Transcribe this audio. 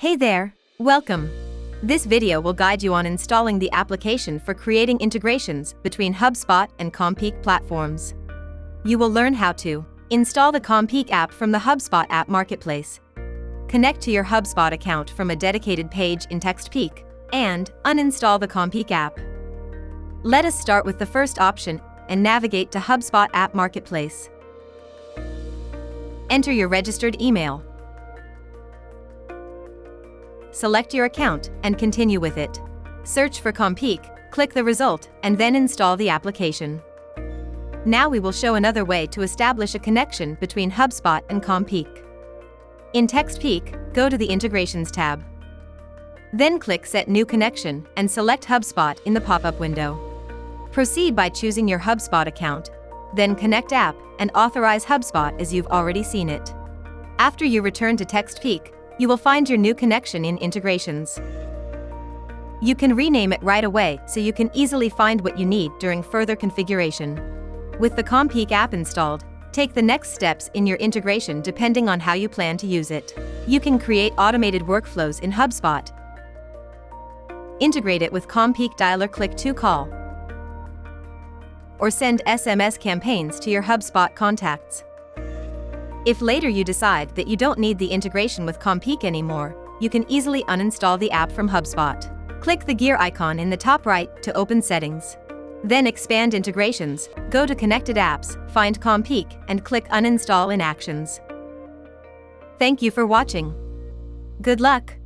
Hey there, welcome. This video will guide you on installing the application for creating integrations between HubSpot and CommPeak platforms. You will learn how to install the CommPeak app from the HubSpot App Marketplace, connect to your HubSpot account from a dedicated page in TextPeak, and uninstall the CommPeak app. Let us start with the first option and navigate to HubSpot App Marketplace. Enter your registered email. Select your account and continue with it. Search for CommPeak, click the result, and then install the application. Now we will show another way to establish a connection between HubSpot and CommPeak. In TextPeak, go to the Integrations tab. Then click Set New Connection and select HubSpot in the pop-up window. Proceed by choosing your HubSpot account, then Connect App and authorize HubSpot as you've already seen it. After you return to TextPeak, you will find your new connection in Integrations. You can rename it right away so you can easily find what you need during further configuration. With the CommPeak app installed, take the next steps in your integration depending on how you plan to use it. You can create automated workflows in HubSpot, integrate it with CommPeak Dialer Click-to-Call, or send SMS campaigns to your HubSpot contacts. If later you decide that you don't need the integration with CommPeak anymore, you can easily uninstall the app from HubSpot. Click the gear icon in the top right to open settings. Then expand integrations, go to Connected Apps, find CommPeak, and click Uninstall in Actions. Thank you for watching. Good luck!